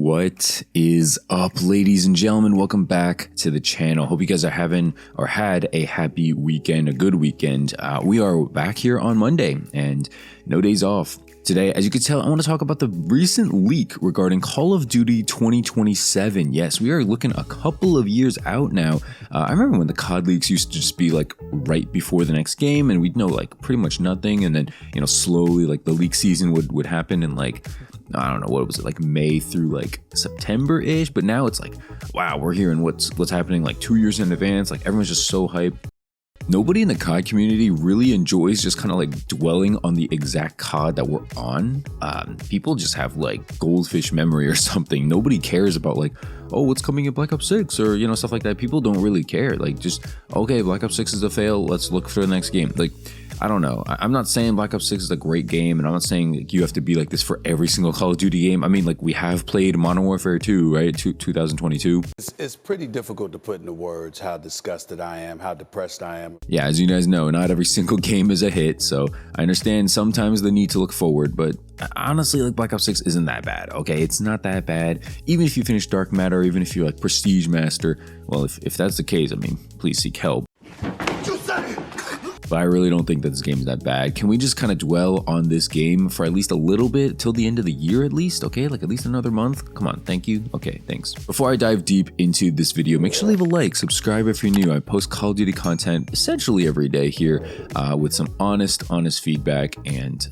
What is up, ladies and gentlemen? Welcome back to the channel. Hope you guys are having or had a happy weekend, a good weekend. We are back here on Monday and no days off. Today, as you can tell, I want to talk about the recent leak regarding Call of Duty 2027. Yes, we are looking a couple of years out now. I remember when the COD leaks used to just be like right before the next game and we'd know like pretty much nothing. And then, slowly like the leak season would happen in like, I don't know, what was it, like May through like September-ish. But now it's like, wow, we're hearing what's happening like 2 years in advance. Like everyone's just so hyped. Nobody in the COD community really enjoys just kind of like dwelling on the exact COD that we're on. People just have like goldfish memory or something. Nobody cares about like, oh, what's coming in Black Ops 6 or, stuff like that. People don't really care. Like just, okay, Black Ops 6 is a fail. Let's look for the next game. Like, I don't know. I'm not saying Black Ops 6 is a great game, and I'm not saying like, you have to be like this for every single Call of Duty game. I mean, like we have played Modern Warfare 2, right? 2022. It's pretty difficult to put into words how disgusted I am, how depressed I am. Yeah, as you guys know, not every single game is a hit, so I understand sometimes the need to look forward, but honestly, like Black Ops 6 isn't that bad, okay? It's not that bad. Even if you finish Dark Matter, even if you're like Prestige Master, well, if that's the case, I mean, please seek help. But I really don't think that this game is that bad. Can we just kind of dwell on this game for at least a little bit till the end of the year at least? Okay, like at least another month? Come on, thank you. Okay, thanks. Before I dive deep into this video, make sure to leave a like, subscribe if you're new. I post Call of Duty content essentially every day here with some honest feedback. And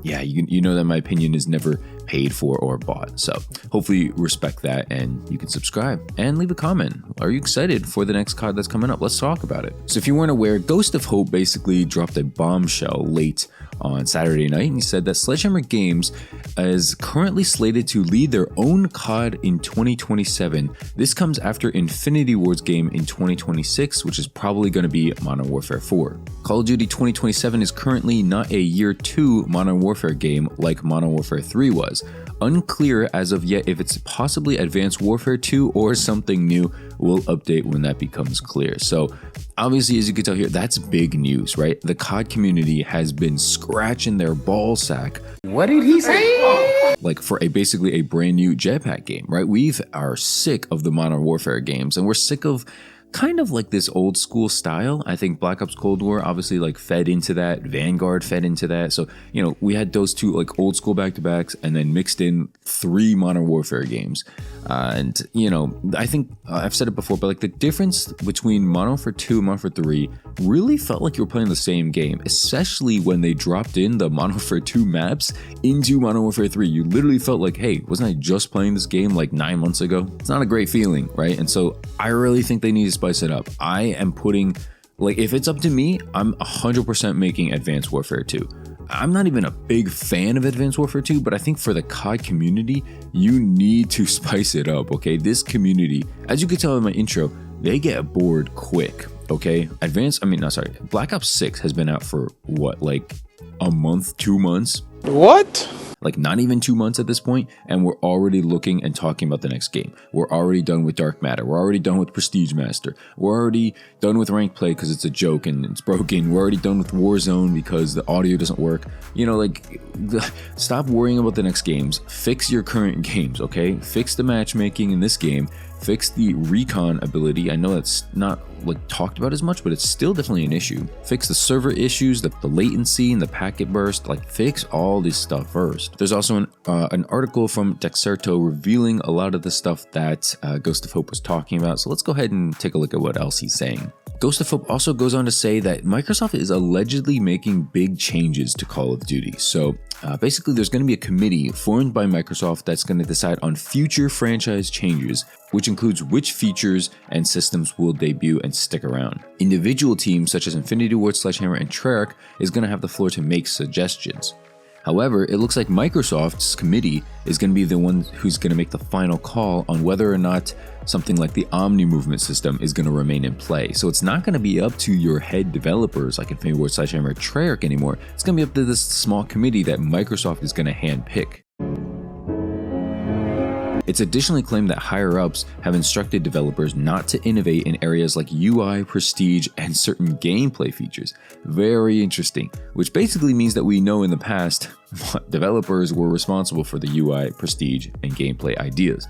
yeah, you know that my opinion is never paid for or bought. So hopefully you respect that and you can subscribe and leave a comment. Are you excited for the next COD that's coming up? Let's talk about it. So if you weren't aware, Ghost of Hope basically dropped a bombshell late on Saturday night, and he said that Sledgehammer Games is currently slated to lead their own COD in 2027. This comes after Infinity Ward's game in 2026, which is probably going to be Modern Warfare 4. Call of Duty 2027 is currently not a year 2 Modern Warfare game like Modern Warfare 3 was. Unclear as of yet if it's possibly Advanced Warfare 2 or something new. We'll update when that becomes clear. So obviously, as you can tell here, that's big news, right? The COD community has been scratching their ball sack. What did he say? Like for basically a brand new jetpack game, right? We are sick of the Modern Warfare games, and we're sick of kind of like this old school style. I think Black Ops Cold War obviously like fed into that. Vanguard fed into that. So, we had those two like old school back-to-backs and then mixed in 3 Modern Warfare games. And, I think I've said it before, but like the difference between Modern Warfare 2 and Modern Warfare 3 really felt like you were playing the same game, especially when they dropped in the Modern Warfare 2 maps into Modern Warfare 3. You literally felt like, hey, wasn't I just playing this game like 9 months ago? It's not a great feeling, right? And so I really think they need to spice it up. I am putting, like, if it's up to me, I'm 100% making Advanced Warfare 2. I'm not even a big fan of Advanced Warfare 2, but I think for the COD community, you need to spice it up, okay? This community, as you can tell in my intro, they get bored quick, okay? Black Ops 6 has been out for what, like a month, 2 months? What? Like not even 2 months at this point, and we're already looking and talking about the next game. We're already done with Dark Matter. We're already done with Prestige Master. We're already done with Ranked Play because it's a joke and it's broken. We're already done with Warzone because the audio doesn't work. Stop worrying about the next games. Fix your current games, okay? Fix the matchmaking in this game. Fix the recon ability. I know that's not like talked about as much, but it's still definitely an issue. Fix the server issues, the latency and the packet burst. Like fix all this stuff first. There's also an article from Dexerto revealing a lot of the stuff that Ghost of Hope was talking about. So let's go ahead and take a look at what else he's saying. Ghost of Hope also goes on to say that Microsoft is allegedly making big changes to Call of Duty. So basically there's going to be a committee formed by Microsoft that's going to decide on future franchise changes, which includes which features and systems will debut and stick around. Individual teams such as Infinity Ward, Sledgehammer, and Treyarch is going to have the floor to make suggestions. However, it looks like Microsoft's committee is going to be the one who's going to make the final call on whether or not something like the Omni movement system is going to remain in play. So it's not going to be up to your head developers like Infinity Ward, Sledgehammer, Treyarch anymore. It's going to be up to this small committee that Microsoft is going to handpick. It's additionally claimed that higher-ups have instructed developers not to innovate in areas like UI, prestige, and certain gameplay features. Very interesting, which basically means that we know in the past, developers were responsible for the UI, prestige, and gameplay ideas,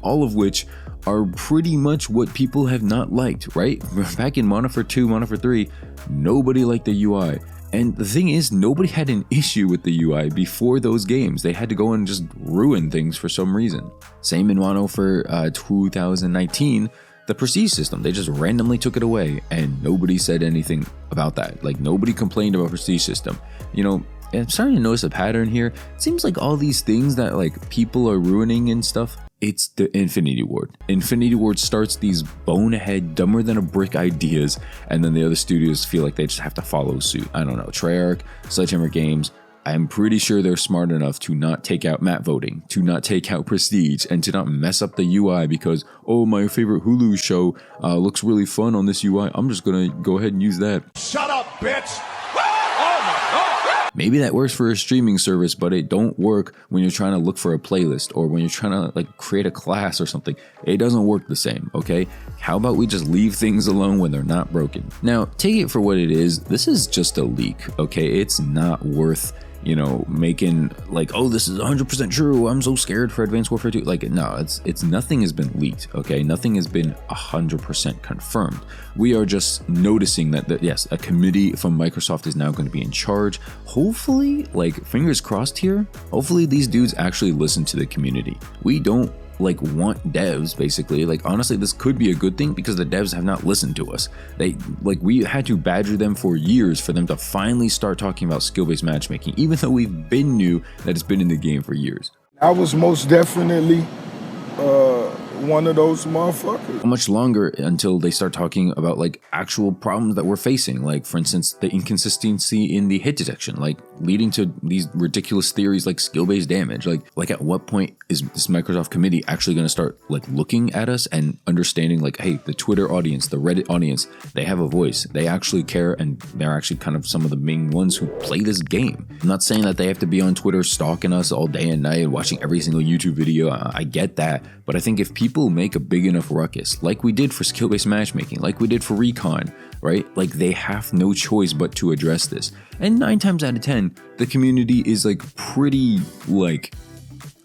all of which are pretty much what people have not liked, right? Back in Modern Warfare 2, Modern Warfare 3, nobody liked the UI. And the thing is, nobody had an issue with the UI before those games. They had to go and just ruin things for some reason. Same in Modern Warfare 2019, the prestige system. They just randomly took it away and nobody said anything about that. Like, nobody complained about prestige system. You know, I'm starting to notice a pattern here. It seems like all these things that like people are ruining and stuff, it's the Infinity Ward. Infinity Ward starts these bonehead, dumber than a brick ideas, and then the other studios feel like they just have to follow suit. I don't know, Treyarch, Sledgehammer Games, I'm pretty sure they're smart enough to not take out map voting, to not take out prestige, and to not mess up the UI because, oh, my favorite Hulu show looks really fun on this UI. I'm just gonna go ahead and use that. Shut up, bitch! Maybe that works for a streaming service, but it don't work when you're trying to look for a playlist or when you're trying to like create a class or something. It doesn't work the same, okay? How about we just leave things alone when they're not broken? Now, take it for what it is. This is just a leak, okay? It's not worth, you know, making like, oh, this is 100% true. I'm so scared for Advanced Warfare 2. Like, no, it's nothing has been leaked, okay? Nothing has been 100% confirmed. We are just noticing that yes, a committee from Microsoft is now going to be in charge. Hopefully, like, fingers crossed here, hopefully these dudes actually listen to the community. We don't like want devs, basically. Like, honestly, this could be a good thing because the devs have not listened to us. We had to badger them for years for them to finally start talking about skill-based matchmaking, even though we've been knew that it's been in the game for years. I was most definitely one of those motherfuckers. How much longer until they start talking about like actual problems that we're facing? Like, for instance, the inconsistency in the hit detection, like leading to these ridiculous theories like skill-based damage. Like at what point is this Microsoft committee actually going to start like looking at us and understanding like, hey, the Twitter audience, the Reddit audience, they have a voice. They actually care, and they're actually kind of some of the main ones who play this game. I'm not saying that they have to be on Twitter stalking us all day and night, watching every single YouTube video. I get that. But I think if people make a big enough ruckus, like we did for skill-based matchmaking, like we did for Recon, right? Like, they have no choice but to address this. And 9 times out of 10, the community is like pretty like,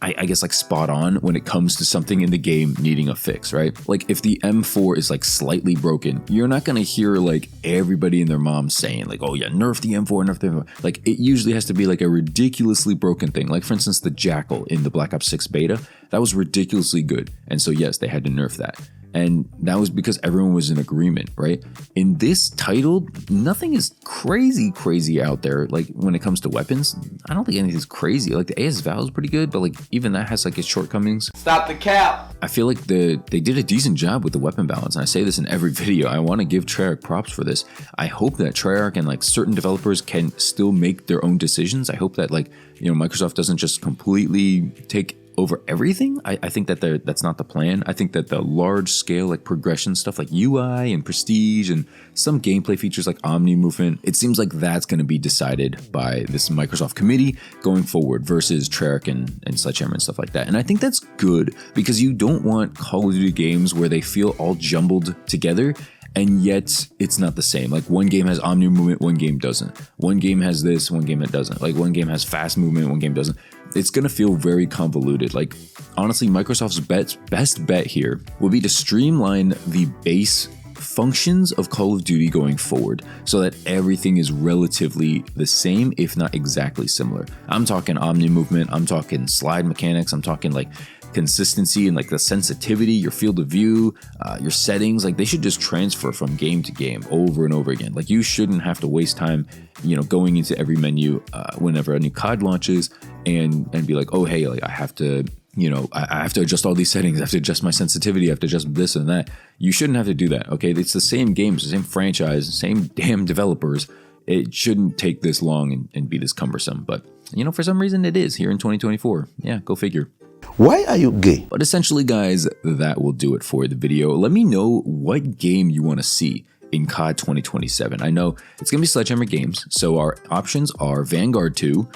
I guess like spot on when it comes to something in the game needing a fix, right? Like, if the M4 is like slightly broken, you're not gonna hear like everybody and their mom saying like, oh yeah, nerf the M4, nerf the M4. Like, it usually has to be like a ridiculously broken thing. Like, for instance, the Jackal in the Black Ops 6 beta, that was ridiculously good. And so yes, they had to nerf that. And that was because everyone was in agreement, right? In this title, nothing is crazy out there. Like, when it comes to weapons, I don't think anything's crazy. Like, the AS Val is pretty good, but like even that has like its shortcomings. Stop the cap. I feel like they did a decent job with the weapon balance. And I say this in every video. I want to give Treyarch props for this. I hope that Treyarch and like certain developers can still make their own decisions. I hope that, like, you know, Microsoft doesn't just completely take over everything. I think that that's not the plan. I think that the large scale like progression stuff like UI and prestige and some gameplay features like Omni movement, it seems like that's going to be decided by this Microsoft committee going forward versus Treyarch and Sledgehammer and stuff like that. And I think that's good because you don't want Call of Duty games where they feel all jumbled together and yet it's not the same. Like, one game has Omni movement, one game doesn't. One game has this, one game it doesn't. Like, one game has fast movement, one game doesn't. It's gonna feel very convoluted. Like, honestly, Microsoft's best bet here will be to streamline the base functions of Call of Duty going forward so that everything is relatively the same, if not exactly similar. I'm talking Omni movement, I'm talking slide mechanics, I'm talking like consistency and like the sensitivity, your field of view, your settings. Like, they should just transfer from game to game over and over again. Like, you shouldn't have to waste time, you know, going into every menu whenever a new COD launches and be like, oh hey, like I have to, you know, I have to adjust all these settings, I have to adjust my sensitivity, I have to adjust this and that. You shouldn't have to do that, okay? It's the same games, the same franchise, the same damn developers. It shouldn't take this long and be this cumbersome. But, you know, for some reason it is here in 2024. Yeah, go figure. Why are you gay? But essentially, guys, that will do it for the video. Let me know what game you want to see in COD 2027. I know it's going to be Sledgehammer Games, so our options are Vanguard 2,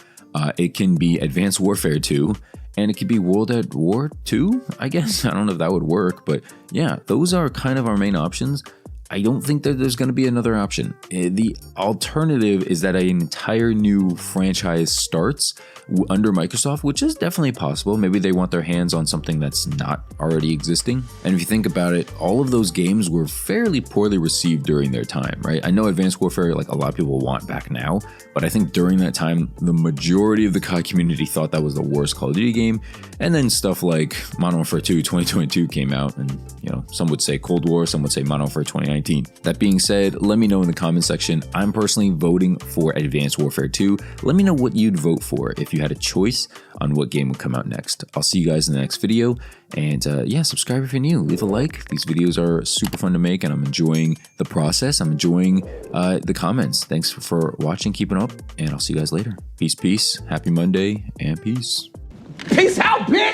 it can be Advanced Warfare 2, and it could be World at War 2, I guess. I don't know if that would work, but yeah, those are kind of our main options. I don't think that there's going to be another option. The alternative is that an entire new franchise starts under Microsoft, which is definitely possible. Maybe they want their hands on something that's not already existing. And if you think about it, all of those games were fairly poorly received during their time, right? I know Advanced Warfare, like a lot of people want back now, but I think during that time, the majority of the COD community thought that was the worst Call of Duty game. And then stuff like Modern Warfare 2 2022 came out, and some would say Cold War, some would say Modern Warfare 2019. That being said, let me know in the comment section. I'm personally voting for Advanced Warfare 2. Let me know what you'd vote for if you had a choice on what game would come out next. I'll see you guys in the next video. And yeah, subscribe if you're new. Leave a like. These videos are super fun to make, and I'm enjoying the process. I'm enjoying the comments. Thanks for watching, keeping up, and I'll see you guys later. Peace, peace. Happy Monday, and peace. Peace out, bitch!